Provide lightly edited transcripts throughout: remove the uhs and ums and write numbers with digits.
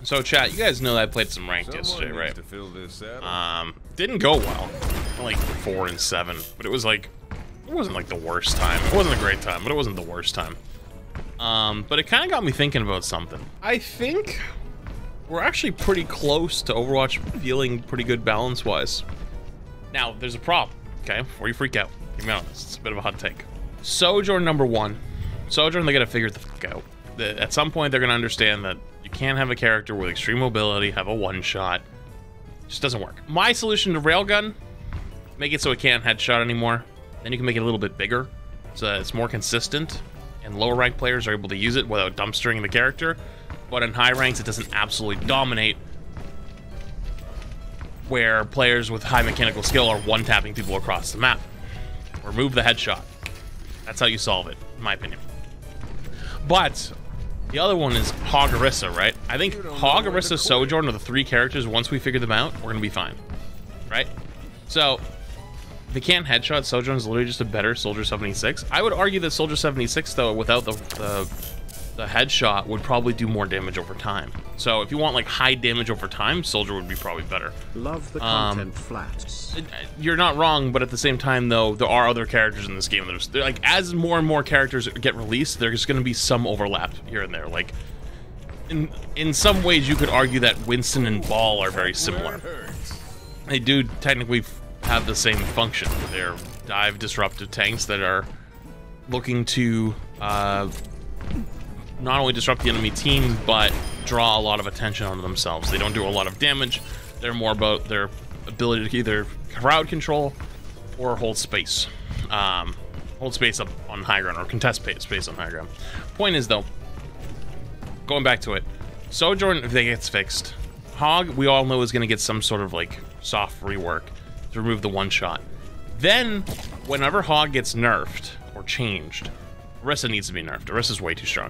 So chat, you guys know that I played some ranked yesterday, right? To fill this Didn't go well. Like 4 and 7, but it was like, it wasn't like the worst time. It wasn't a great time, but it wasn't the worst time. But it kind of got me thinking about something. I think we're actually pretty close to Overwatch feeling pretty good balance-wise. Now, there's a problem, okay? Before you freak out, be honest, it's a bit of a hot take. Sojourn #1. Sojourn, they gotta figure the fuck out. At some point, they're gonna understand that you can't have a character with extreme mobility, have a one-shot. It just doesn't work. My solution to Railgun, make it so it can't headshot anymore. Then you can make it a little bit bigger, so that it's more consistent, and lower rank players are able to use it without dumpstering the character. But in high ranks, it doesn't absolutely dominate, where players with high mechanical skill are one-tapping people across the map. Remove the headshot. That's how you solve it, in my opinion. But the other one is Hog Orisa, right? I think Hog, Orisa, Sojourn are the 3 characters. Once we figure them out, we're gonna be fine, right? So if they can't headshot, Sojourn is literally just a better Soldier 76. I would argue that Soldier 76, though, without the headshot, would probably do more damage over time. So if you want like high damage over time, Soldier would be probably better. Love the content flats. You're not wrong, but at the same time, though, there are other characters in this game. They're like, as more and more characters get released, there's going to be some overlap here and there. Like, in some ways, you could argue that Winston and Ball are very similar. They do technically have the same function. They're dive disruptive tanks that are looking to not only disrupt the enemy team, but draw a lot of attention onto themselves. They don't do a lot of damage. They're more about their ability to either crowd control or hold space. Hold space up on high ground, or contest space on high ground. Point is, though, going back to it, Sojourn, if they gets fixed, Hog, we all know, is going to get some sort of like soft rework to remove the one shot. Then, whenever Hog gets nerfed or changed, Orisa needs to be nerfed. Orisa's way too strong.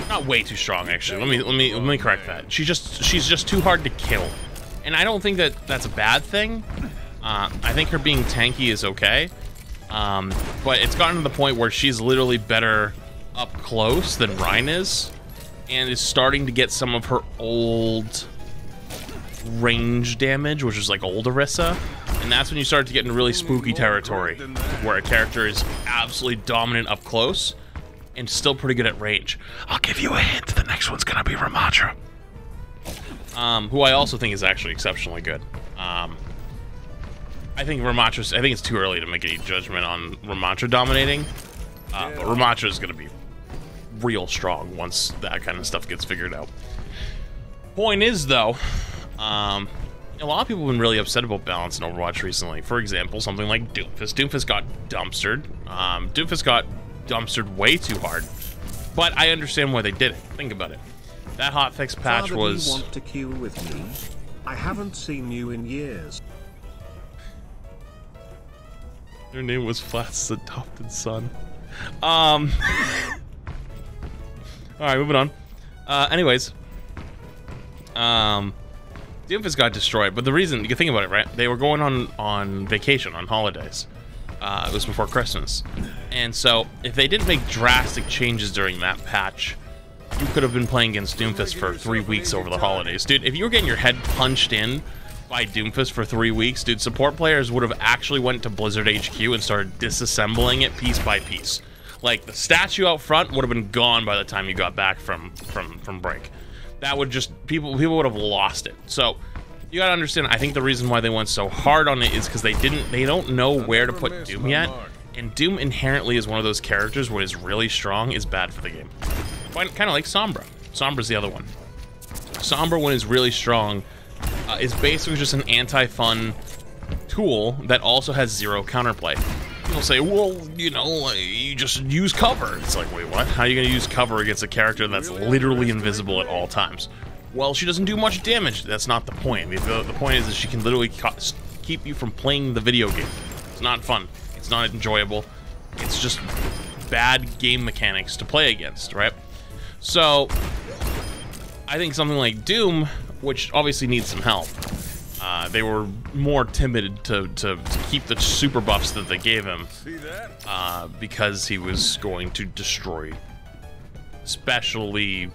Not way too strong, actually. Let me correct that. She's just too hard to kill, and I don't think that that's a bad thing. I think her being tanky is okay, but it's gotten to the point where she's literally better up close than Rein is, and is starting to get some of her old range damage, which is like old Orisa, and that's when you start to get into really spooky territory, where a character is absolutely dominant up close and still pretty good at range. I'll give you a hint, the next one's gonna be Ramattra, who I also think is actually exceptionally good. I think it's too early to make any judgment on Ramattra dominating, but Ramattra is gonna be real strong once that kind of stuff gets figured out. Point is, though, a lot of people have been really upset about balance in Overwatch recently. For example, something like Doomfist. Doomfist got dumpstered. Doomfist got dumpstered way too hard, but I understand why they did it. Think about it. That hotfix patch was... Do you want to queue with me? I haven't seen you in years. Their name was Flat's adopted son. Alright, moving on. Anyways. Doomfist got destroyed, but the reason, you can think about it, right? They were going on vacation, on holidays. It was before Christmas. And so, if they didn't make drastic changes during that patch, you could have been playing against Doomfist for 3 weeks over the holidays. Dude, if you were getting your head punched in by Doomfist for 3 weeks, dude, support players would have actually went to Blizzard HQ and started disassembling it piece by piece. Like, the statue out front would have been gone by the time you got back from break. That would just, people would have lost it. So, you gotta understand, I think the reason why they went so hard on it is because they don't know where to put Doom yet, and Doom inherently is one of those characters what is really strong is bad for the game. Kind of like Sombra. Sombra's the other one. Sombra, when it's really strong, is basically just an anti-fun tool that also has zero counterplay. People say, well, you know, you just use cover. It's like, wait, what? How are you going to use cover against a character that's literally invisible at all times? Well, she doesn't do much damage. That's not the point. The point is that she can literally keep you from playing the video game. It's not fun. It's not enjoyable. It's just bad game mechanics to play against, right? So, I think something like Doom, which obviously needs some help, they were more timid to keep the super buffs that they gave him, because he was going to destroy especially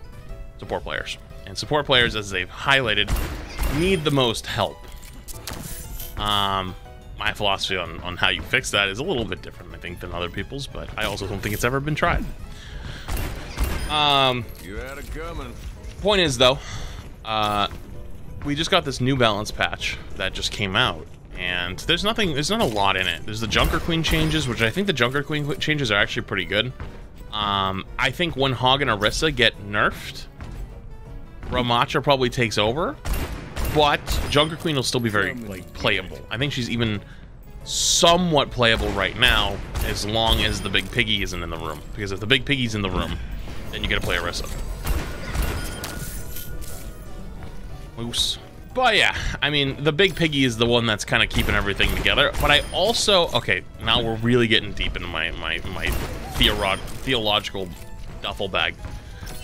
support players. And support players, as they've highlighted, need the most help. My philosophy on how you fix that is a little bit different, I think, than other people's, but I also don't think it's ever been tried. You had it coming. Point is, though, we just got this New Balance patch that just came out, and there's not a lot in it. There's the Junker Queen changes, which I think the Junker Queen changes are actually pretty good. I think when Hog and Orisa get nerfed, Ramattra probably takes over, but Junker Queen will still be very, like, playable. I think she's even somewhat playable right now, as long as the Big Piggy isn't in the room. Because if the Big Piggy's in the room, then you gotta play Orisa. Moose. But yeah, I mean, the Big Piggy is the one that's kind of keeping everything together. But I also... Okay, now we're really getting deep into my theological duffel bag.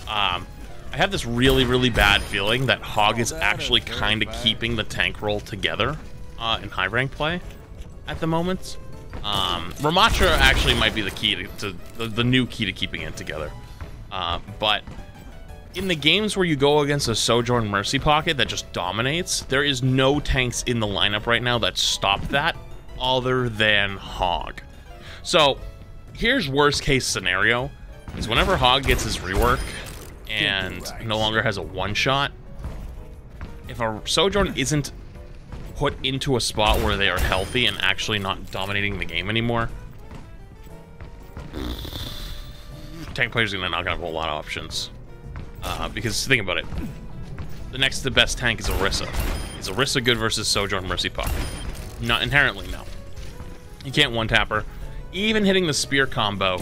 I have this really, really bad feeling that Hog is actually kind of keeping the tank role together in high rank play at the moment. Ramattra actually might be the key to the new key to keeping it together. But in the games where you go against a Sojourn Mercy Pocket that just dominates, there is no tanks in the lineup right now that stop that other than Hog. So here's worst case scenario, is whenever Hog gets his rework and no longer has a one-shot, if a Sojourn isn't put into a spot where they are healthy and actually not dominating the game anymore, tank players are not gonna have a lot of options. Because think about it, the next to best tank is Orisa. Is Orisa good versus Sojourn Mercy Pocket? Not inherently, no. You can't one-tap her. Even hitting the spear combo,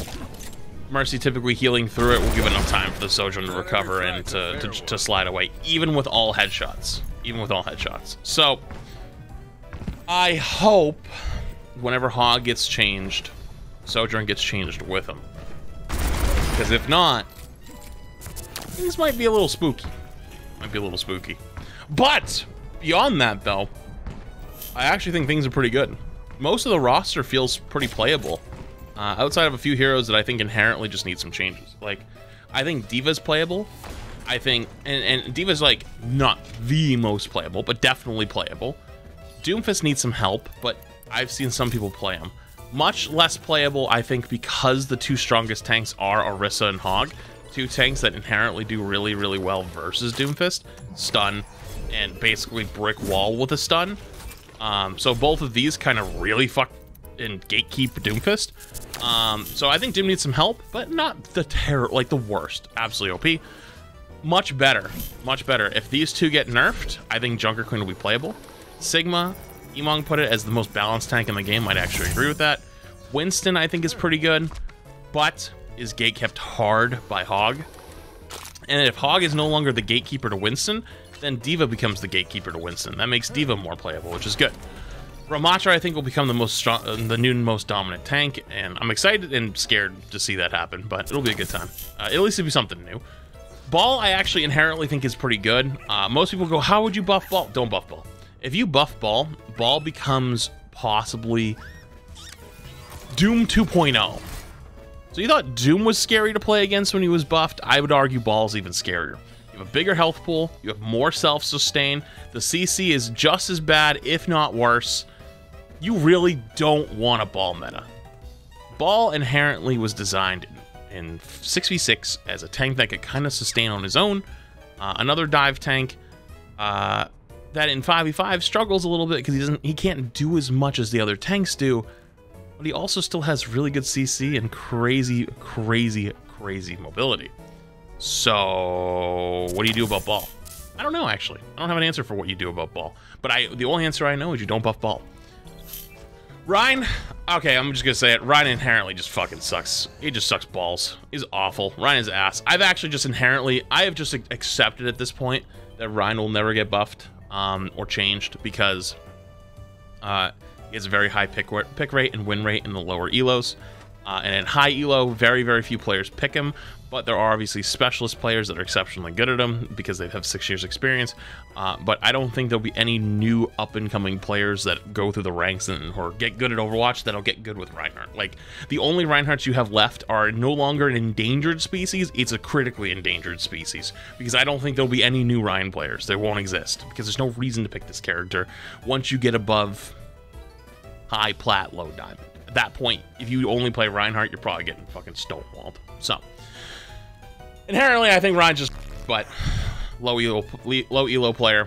Mercy typically healing through it will give enough time for the Sojourn to recover and to slide away, even with all headshots. Even with all headshots. So, I hope whenever Hog gets changed, Sojourn gets changed with him. Because if not, things might be a little spooky. Might be a little spooky. But, beyond that though, I actually think things are pretty good. Most of the roster feels pretty playable. Outside of a few heroes that I think inherently just need some changes. Like, I think D.Va's playable. I think, and D.Va's like, not the most playable, but definitely playable. Doomfist needs some help, but I've seen some people play him. Much less playable, I think, because the two strongest tanks are Orisa and Hog. Two tanks that inherently do really, really well versus Doomfist. Stun, and basically brick wall with a stun. So both of these kind of really fuck and gatekeep Doomfist. So I think Doom needs some help, but not the like the worst. Absolutely OP. Much better. Much better. If these two get nerfed, I think Junker Queen will be playable. Sigma, Emong put it as the most balanced tank in the game. I'd actually agree with that. Winston, I think, is pretty good, but is gate kept hard by Hog. And if Hog is no longer the gatekeeper to Winston, then D.Va becomes the gatekeeper to Winston. That makes D.Va more playable, which is good. Ramattra, I think, will become the new most dominant tank, and I'm excited and scared to see that happen, but it'll be a good time. At least it'll be something new. Ball, I actually inherently think is pretty good. Most people go, how would you buff Ball? Don't buff Ball. If you buff Ball, Ball becomes possibly Doom 2.0. So you thought Doom was scary to play against when he was buffed? I would argue Ball's even scarier. You have a bigger health pool, you have more self-sustain, the CC is just as bad, if not worse. You really don't want a Ball meta. Ball inherently was designed in 6v6 as a tank that could kind of sustain on his own. Another dive tank that in 5v5 struggles a little bit because he can't do as much as the other tanks do, but he also still has really good CC and crazy mobility. So what do you do about Ball? I don't know, actually. I don't have an answer for what you do about Ball, but the only answer I know is you don't buff Ball. Rein, okay, I'm just gonna say it. Rein inherently just fucking sucks. He just sucks balls. He's awful. Rein is ass. I have just accepted at this point that Rein will never get buffed or changed because he has a very high pick rate and win rate in the lower elos. And in high elo, very, very few players pick him, but there are obviously specialist players that are exceptionally good at him because they have 6 years experience. But I don't think there'll be any new up-and-coming players that go through the ranks or get good at Overwatch that'll get good with Reinhardt. Like, the only Reinhardts you have left are no longer an endangered species, it's a critically endangered species. Because I don't think there'll be any new Rein players. They won't exist, because there's no reason to pick this character once you get above high plat, low diamond. At that point, if you only play Reinhardt, you're probably getting fucking stonewalled. So, inherently, I think Rein's just, but low elo player,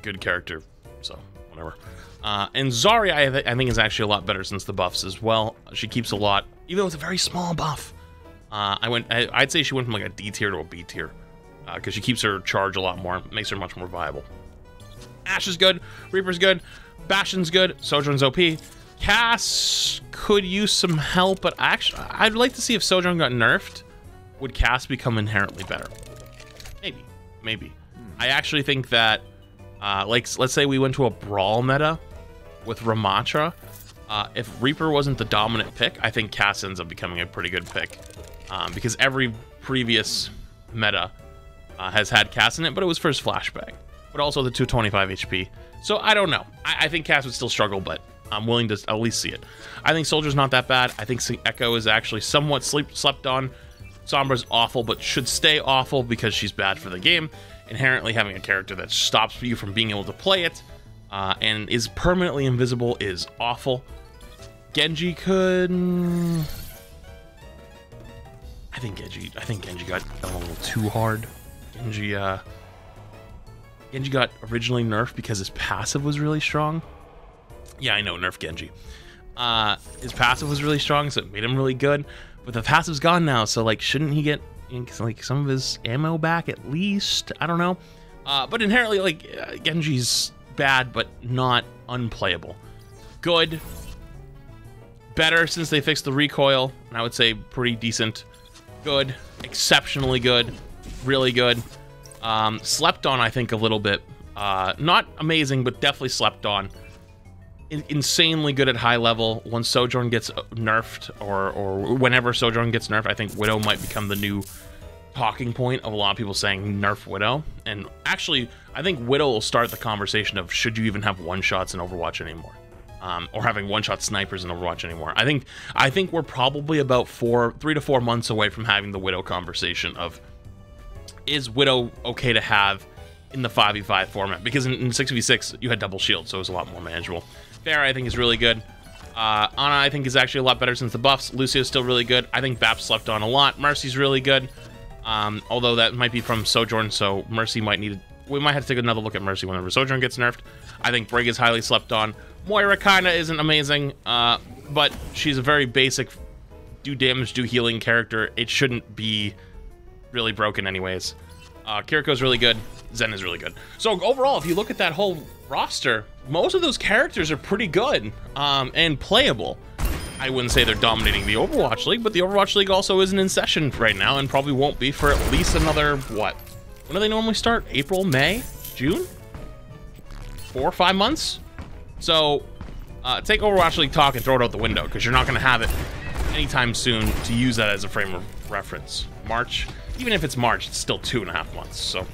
good character, so whatever. And Zarya, I think is actually a lot better since the buffs as well. She keeps a lot, even though it's a very small buff. I'd say she went from like a D tier to a B tier, because she keeps her charge a lot more, makes her much more viable. Ashe is good, Reaper's good, Bastion's good, Sojourn's OP. Cass could use some help, but actually, I'd like to see if Sojourn got nerfed, would Cass become inherently better? Maybe. I actually think that, let's say we went to a brawl meta with Ramattra. If Reaper wasn't the dominant pick, I think Cass ends up becoming a pretty good pick, because every previous meta has had Cass in it, but it was for his flashbang, but also the 225 HP. So I don't know. I think Cass would still struggle, but I'm willing to at least see it. I think Soldier's not that bad. I think Echo is actually somewhat slept on. Sombra's awful, but should stay awful because she's bad for the game. Inherently, having a character that stops you from being able to play it and is permanently invisible is awful. Genji could... I think Genji got a little too hard. Genji got originally nerfed because his passive was really strong. Yeah, I know, nerf Genji. His passive was really strong, so it made him really good. But the passive's gone now, so like, shouldn't he get like some of his ammo back at least? I don't know. But inherently, like, Genji's bad, but not unplayable. Good. Better since they fixed the recoil, and I would say pretty decent. Good. Exceptionally good. Really good. Slept on, I think, a little bit. Not amazing, but definitely slept on. Insanely good at high level. Once Sojourn gets nerfed, or whenever Sojourn gets nerfed, I think Widow might become the new talking point of a lot of people saying nerf Widow. And actually, I think Widow will start the conversation of should you even have one-shots in Overwatch anymore, or having one-shot snipers in Overwatch anymore. I think we're probably about 3 to 4 months away from having the Widow conversation of, is Widow okay to have in the 5v5 format? Because in 6v6 you had double shield, so it was a lot more manageable. Pharah, I think, is really good. Ana, I think, is actually a lot better since the buffs. Lucio's still really good. I think Bap slept on a lot. Mercy's really good, although that might be from Sojourn, so Mercy might need... We might have to take another look at Mercy whenever Sojourn gets nerfed. I think Brig is highly slept on. Moira kinda isn't amazing, but she's a very basic do damage, do healing character. It shouldn't be really broken anyways. Kiriko's really good. Zen is really good. So overall, if you look at that whole roster, most of those characters are pretty good and playable. I wouldn't say they're dominating the Overwatch League, but the Overwatch League also isn't in session right now and probably won't be for at least another, what? When do they normally start? April, May, June? 4 or 5 months? So take Overwatch League talk and throw it out the window, because you're not going to have it anytime soon to use that as a frame of reference. March, even if it's March, it's still 2.5 months, so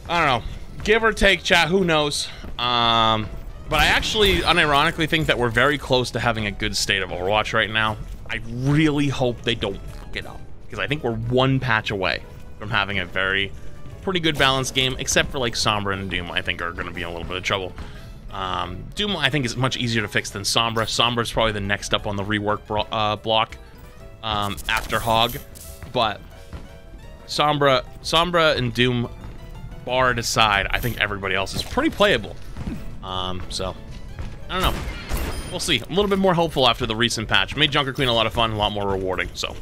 I don't know, give or take, chat, who knows. But I actually unironically think that we're very close to having a good state of Overwatch right now. I really hope they don't fuck it up, because I think we're one patch away from having a pretty good balanced game, except for like Sombra and Doom. I think are going to be in a little bit of trouble. Doom, I think, is much easier to fix than Sombra. Sombra's probably the next up on the rework block after Hog, but Sombra and Doom, bar aside, I think everybody else is pretty playable. So I don't know. We'll see. A little bit more hopeful after the recent patch. Made Junker Queen a lot of fun, a lot more rewarding. So